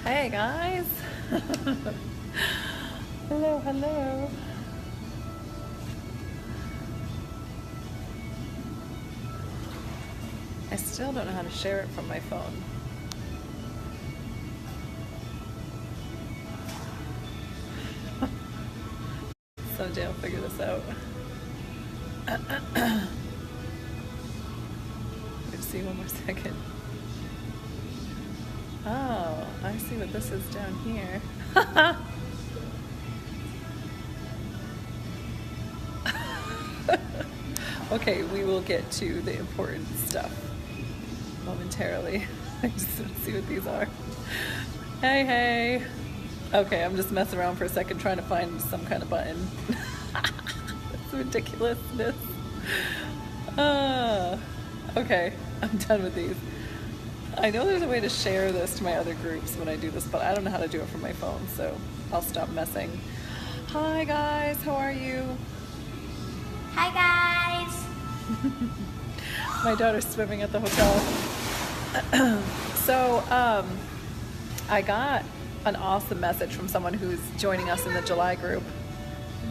Hey guys. Hello, hello. I still don't know how to share it from my phone. Someday I'll figure this out. Let's see, one more second. Oh, I see what this is down here. Okay, we will get to the important stuff momentarily. I just want to see what these are. Hey, hey. Okay, I'm just messing around for a second trying to find some kind of button. That's ridiculousness. Okay, I'm done with these. I know there's a way to share this to my other groups when I do this, but I don't know how to do it from my phone, so I'll stop messing. Hi guys, how are you? Hi guys. My daughter's swimming at the hotel. So, I got an awesome message from someone who's joining us in the July group.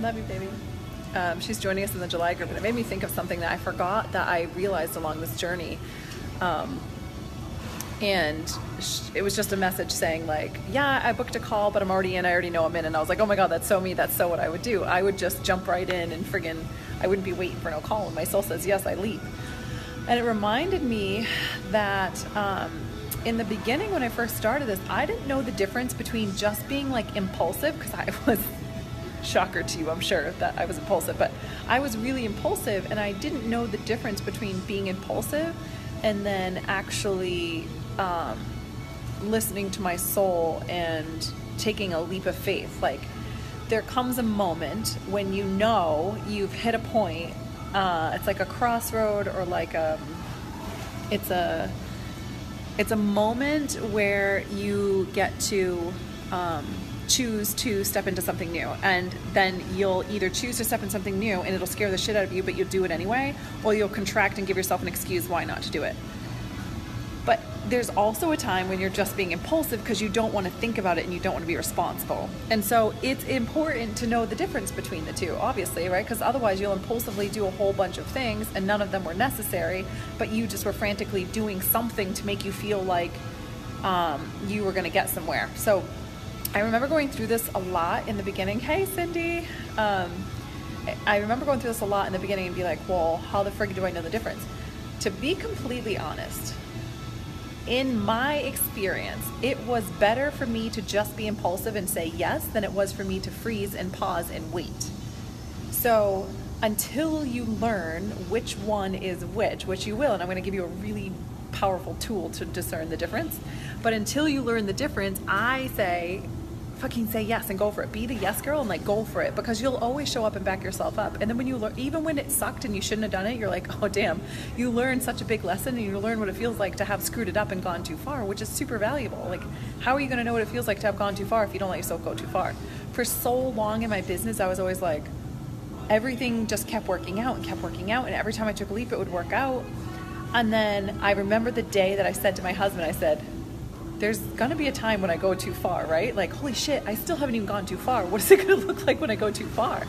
Love you, baby. She's joining us in the July group, and it made me think of something that I forgot that I realized along this journey. And it was just a message saying like, yeah, I booked a call, but I'm already in. I already know I'm in. And I was like, oh my God, that's so me. That's so what I would do. I would just jump right in and friggin', I wouldn't be waiting for no call. When my soul says yes, I leap. And it reminded me that in the beginning when I first started this, I didn't know the difference between just being like impulsive, because I was, shocker to you, I'm sure, that I was impulsive, but I was really impulsive, and I didn't know the difference between being impulsive and then actually listening to my soul and taking a leap of faith. Like, there comes a moment when you know you've hit a point. It's like a crossroad, or like it's a moment where you get to choose to step into something new, and then you'll either choose to step in something new and it'll scare the shit out of you, but you'll do it anyway, or you'll contract and give yourself an excuse why not to do it. But there's also a time when you're just being impulsive because you don't want to think about it and you don't want to be responsible. And so it's important to know the difference between the two, obviously, right? Because otherwise you'll impulsively do a whole bunch of things and none of them were necessary, but you just were frantically doing something to make you feel like you were going to get somewhere. So I remember going through this a lot in the beginning. Hey, Cindy. I remember going through this a lot in the beginning and be like, well, how the frig do I know the difference? To be completely honest, in my experience, it was better for me to just be impulsive and say yes than it was for me to freeze and pause and wait. So until you learn which one is which you will, and I'm going to give you a really powerful tool to discern the difference, but until you learn the difference, I say fucking say yes and go for it. Be the yes girl and like go for it, because you'll always show up and back yourself up. And then when you learn, even when it sucked and you shouldn't have done it, you're like, oh damn, you learned such a big lesson, and you learn what it feels like to have screwed it up and gone too far, which is super valuable. Like, how are you going to know what it feels like to have gone too far if you don't let yourself go too far? For so long in my business, I was always like, everything just kept working out and kept working out, and every time I took a leap it would work out. And then I remember the day that I said to my husband, I said, there's gonna be a time when I go too far, right? Like, holy shit, I still haven't even gone too far. What is it gonna look like when I go too far,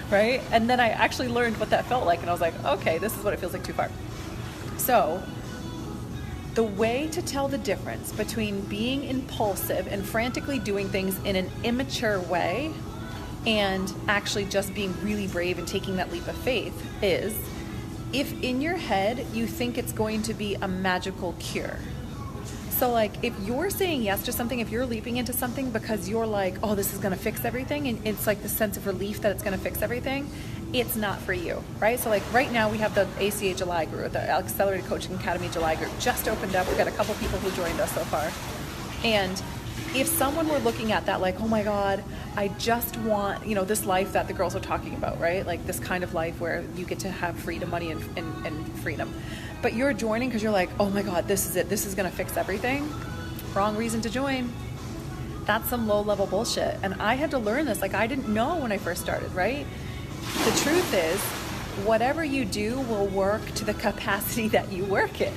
right? And then I actually learned what that felt like, and I was like, okay, this is what it feels like too far. So the way to tell the difference between being impulsive and frantically doing things in an immature way and actually just being really brave and taking that leap of faith is, if in your head you think it's going to be a magical cure. So like, if you're saying yes to something, if you're leaping into something because you're like, oh, this is going to fix everything, and it's like the sense of relief that it's going to fix everything, it's not for you, right? So like right now we have the ACA July group, the Accelerated Coaching Academy July group just opened up. We've got a couple people who joined us so far. And if someone were looking at that like, oh my God, I just want, this life that the girls are talking about, right? Like this kind of life where you get to have freedom, money, and freedom. But you're joining because you're like, oh my God, this is it. This is going to fix everything. Wrong reason to join. That's some low-level bullshit. And I had to learn this. Like, I didn't know when I first started, right? The truth is, whatever you do will work to the capacity that you work it.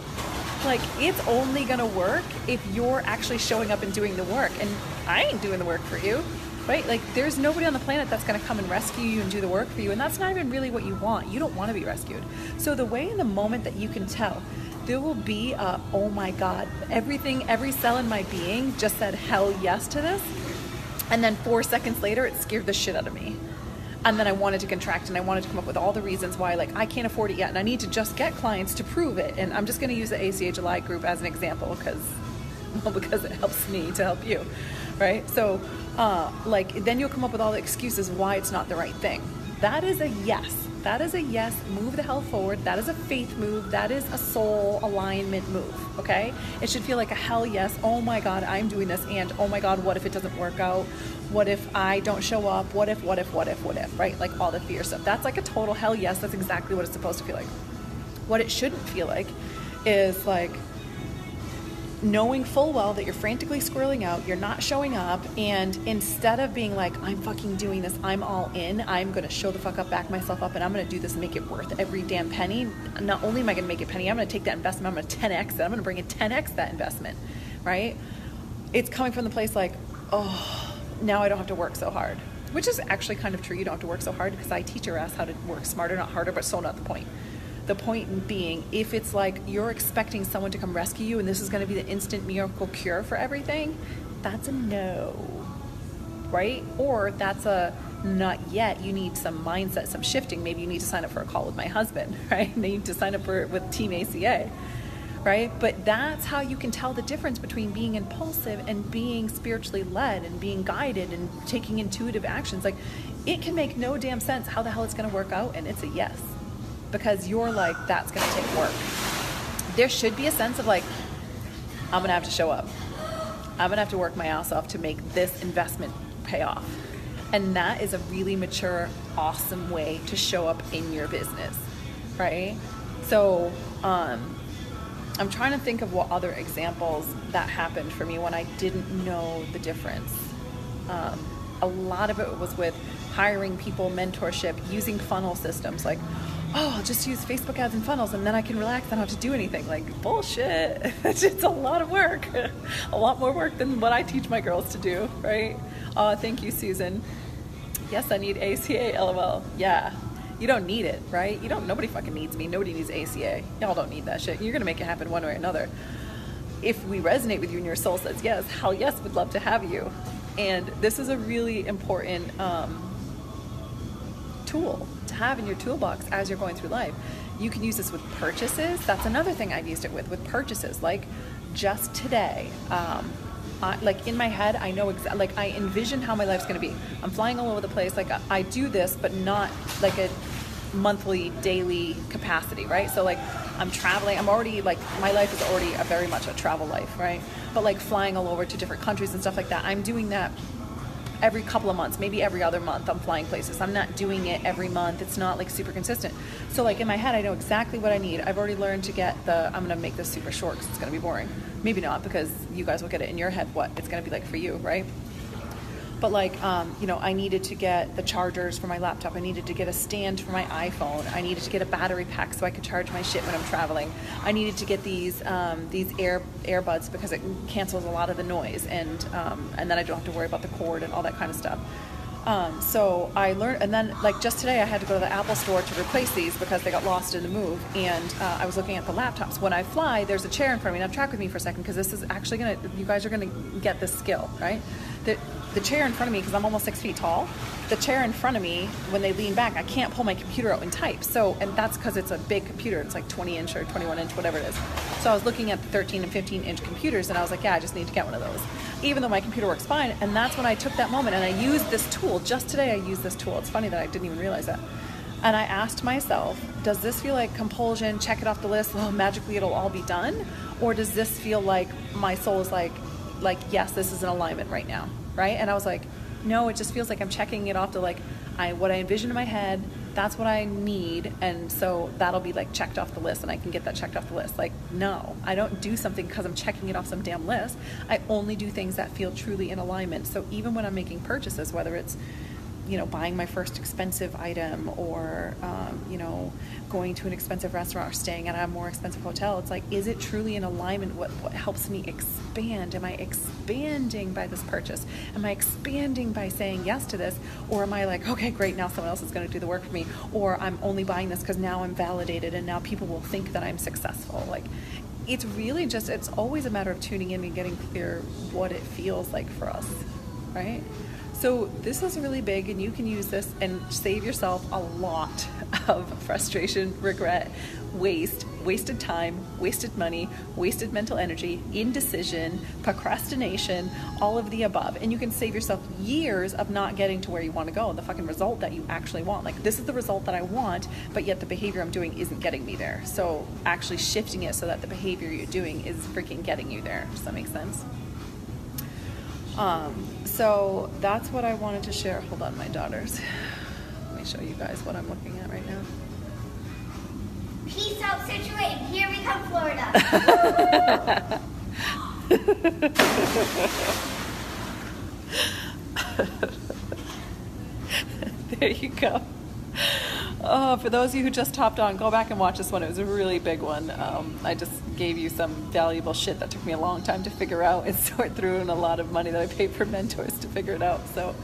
Like, it's only gonna work if you're actually showing up and doing the work. And I ain't doing the work for you, right? Like, there's nobody on the planet that's gonna come and rescue you and do the work for you. And that's not even really what you want. You don't wanna be rescued. So the way in the moment that you can tell, there will be a, oh my God, everything, every cell in my being just said hell yes to this. And then 4 seconds later, it scared the shit out of me. And then I wanted to contract, and I wanted to come up with all the reasons why, like, I can't afford it yet, and I need to just get clients to prove it. And I'm just going to use the ACA July group as an example because it helps me to help you, right? So, then you'll come up with all the excuses why it's not the right thing. That is a yes. That is a yes. Move the hell forward. That is a faith move. That is a soul alignment move, okay? It should feel like a hell yes. Oh my God, I'm doing this, and oh my God, what if it doesn't work out? What if I don't show up? What if, right? Like all the fear stuff. That's like a total hell yes. That's exactly what it's supposed to feel like. What it shouldn't feel like is like knowing full well that you're frantically squirreling out, you're not showing up, and instead of being like, I'm fucking doing this, I'm all in, I'm going to show the fuck up, back myself up, and I'm going to do this and make it worth every damn penny. Not only am I going to make it penny, I'm going to take that investment, I'm going to 10x it, I'm going to bring in 10x that investment, right? It's coming from the place like, oh, now I don't have to work so hard, which is actually kind of true. You don't have to work so hard because I teach your ass how to work smarter, not harder, but still not the point. The point being, if it's like you're expecting someone to come rescue you and this is going to be the instant miracle cure for everything, that's a no, right? Or that's a not yet. You need some mindset, some shifting. Maybe you need to sign up for a call with my husband, right? You need to sign up with Team ACA, right? But that's how you can tell the difference between being impulsive and being spiritually led and being guided and taking intuitive actions. Like, it can make no damn sense how the hell it's going to work out, and it's a yes. Because you're like, that's going to take work. There should be a sense of like, I'm going to have to show up. I'm going to have to work my ass off to make this investment pay off. And that is a really mature, awesome way to show up in your business, right? So I'm trying to think of what other examples that happened for me when I didn't know the difference. A lot of it was with hiring people, mentorship, using funnel systems like, oh, I'll just use Facebook ads and funnels and then I can relax, I don't have to do anything. Like, bullshit. It's a lot of work. A lot more work than what I teach my girls to do, right? Thank you, Susan. Yes, I need ACA, LOL. Yeah, you don't need it, right? Nobody fucking needs me. Nobody needs ACA. Y'all don't need that shit. You're gonna make it happen one way or another. If we resonate with you and your soul says yes, hell yes, would love to have you. And this is a really important tool to have in your toolbox as you're going through life. You can use this with purchases. That's another thing I've used it with purchases. Like just today, like in my head, I know like I envision how my life's going to be. I'm flying all over the place. Like I do this, but not like a monthly, daily capacity, right? So like I'm traveling. I'm already like, my life is already very much a travel life, right? But like flying all over to different countries and stuff like that, I'm doing that every couple of months, maybe every other month. I'm flying places. I'm not doing it every month. It's not like super consistent. So like in my head, I know exactly what I need. I've already learned to get I'm going to make this super short because it's going to be boring. Maybe not, because you guys will get it in your head what it's going to be like for you, right? But like, I needed to get the chargers for my laptop. I needed to get a stand for my iPhone. I needed to get a battery pack so I could charge my shit when I'm traveling. I needed to get these earbuds because it cancels a lot of the noise, and then I don't have to worry about the cord and all that kind of stuff. So I learned, and then like just today I had to go to the Apple store to replace these because they got lost in the move, and I was looking at the laptops. When I fly, there's a chair in front of me. Now track with me for a second, because this is actually you guys are gonna get this skill, right? The chair in front of me, because I'm almost 6 feet tall, the chair in front of me, when they lean back, I can't pull my computer out and type. So, and that's because it's a big computer. It's like 20 inch or 21 inch, whatever it is. So I was looking at the 13 and 15 inch computers, and I was like, yeah, I just need to get one of those, even though my computer works fine. And that's when I took that moment and I used this tool. Just today I used this tool. It's funny that I didn't even realize that. And I asked myself, does this feel like compulsion? Check it off the list. Oh, magically it'll all be done. Or does this feel like my soul is like, yes, this is in alignment right now, right? And I was like, no, it just feels like I'm checking it off to like, what I envision in my head, that's what I need, and so that'll be like checked off the list, and I can get that checked off the list. Like, no, I don't do something because I'm checking it off some damn list. I only do things that feel truly in alignment. So even when I'm making purchases, whether it's buying my first expensive item, or going to an expensive restaurant, or staying at a more expensive hotel. It's like, is it truly in alignment with what helps me expand? Am I expanding by this purchase? Am I expanding by saying yes to this? Or am I like, okay, great, now someone else is going to do the work for me? Or I'm only buying this because now I'm validated and now people will think that I'm successful. Like, it's really just, it's always a matter of tuning in and getting clear what it feels like for us, right? So this is really big, and you can use this and save yourself a lot of frustration, regret, wasted time, wasted money, wasted mental energy, indecision, procrastination, all of the above. And you can save yourself years of not getting to where you want to go, the fucking result that you actually want. Like, this is the result that I want, but yet the behavior I'm doing isn't getting me there. So actually shifting it so that the behavior you're doing is freaking getting you there. Does that make sense? So that's what I wanted to share. Hold on, my daughters. Let me show you guys what I'm looking at right now. Peace out, situated. Here we come, Florida. There you go. Oh, for those of you who just hopped on, go back and watch this one. It was a really big one. I just gave you some valuable shit that took me a long time to figure out and sort through, and a lot of money that I paid for mentors to figure it out. So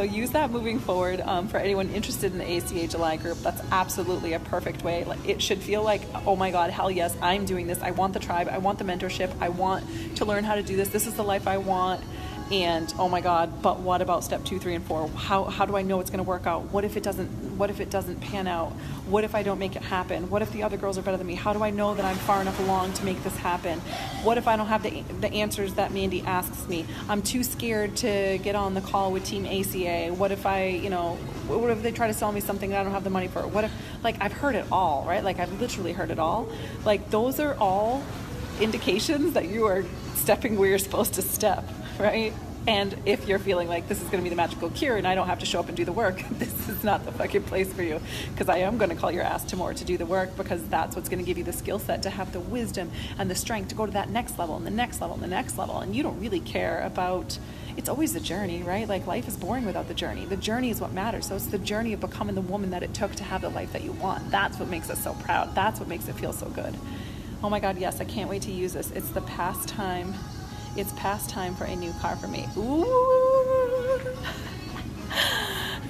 use that moving forward. For anyone interested in the ACA July group, that's absolutely a perfect way. Like, it should feel like, oh my God, hell yes, I'm doing this. I want the tribe. I want the mentorship. I want to learn how to do this. This is the life I want. And oh my God, but what about step 2, 3, and 4? How do I know it's going to work out? What if it doesn't pan out? What if I don't make it happen? What if the other girls are better than me? How do I know that I'm far enough along to make this happen? What if I don't have the answers that Mandy asks me? I'm too scared to get on the call with Team ACA. What if what if they try to sell me something that I don't have the money for? What if, like, I've heard it all, right? Like, I've literally heard it all. Like, those are all indications that you are stepping where you're supposed to step, right? And if you're feeling like this is going to be the magical cure and I don't have to show up and do the work, this is not the fucking place for you, because I am going to call your ass tomorrow to do the work, because that's what's going to give you the skill set to have the wisdom and the strength to go to that next level and the next level and the next level. And you don't really care about, it's always the journey, right? Like, life is boring without the journey. The journey is what matters. So it's the journey of becoming the woman that it took to have the life that you want. That's what makes us so proud. That's what makes it feel so good. Oh my God, yes, I can't wait to use this. It's the past time. It's past time for a new car for me. Ooh.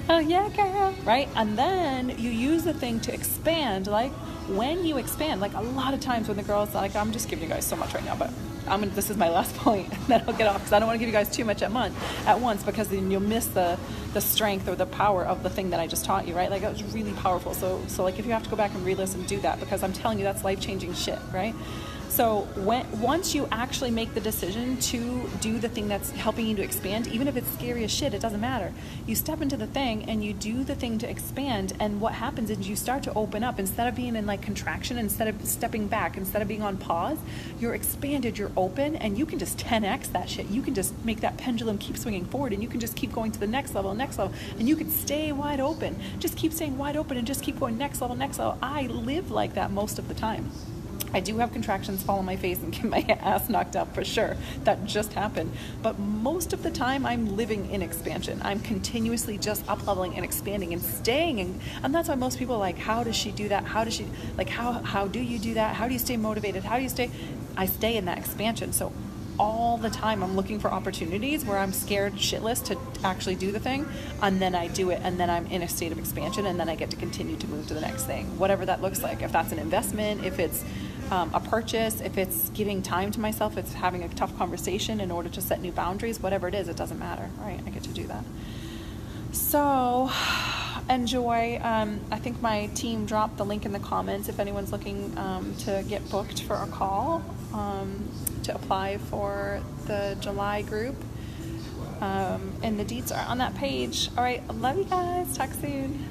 Oh yeah, girl. Right? And then you use the thing to expand. Like, when you expand, like, a lot of times when the girls, like, I'm just giving you guys so much right now, but this is my last point, and then I'll get off, because I don't want to give you guys too much at once, because then you'll miss the strength or the power of the thing that I just taught you, right? Like, it was really powerful. So like, if you have to go back and re-listen, do that, because I'm telling you, that's life-changing shit, right? So once you actually make the decision to do the thing that's helping you to expand, even if it's scary as shit, it doesn't matter. You step into the thing and you do the thing to expand, and what happens is you start to open up. Instead of being in like contraction, instead of stepping back, instead of being on pause, you're expanded, you're open, and you can just 10x that shit. You can just make that pendulum keep swinging forward, and you can just keep going to the next level, and you can stay wide open. Just keep staying wide open and just keep going next level, next level. I live like that most of the time. I do have contractions fall on my face and get my ass knocked out for sure. That just happened. But most of the time, I'm living in expansion. I'm continuously just up-leveling and expanding and staying. And that's why most people are like, how does she do that? How does she, like, how do you do that? How do you stay motivated? How do you stay? I stay in that expansion. So all the time I'm looking for opportunities where I'm scared shitless to actually do the thing, and then I do it, and then I'm in a state of expansion, and then I get to continue to move to the next thing, whatever that looks like. If that's an investment, if it's a purchase, if it's giving time to myself, it's having a tough conversation in order to set new boundaries, whatever it is, it doesn't matter, right? I get to do that. So enjoy. I think my team dropped the link in the comments if anyone's looking to get booked for a call to apply for the July group. And the deets are on that page. All right, love you guys. Talk soon.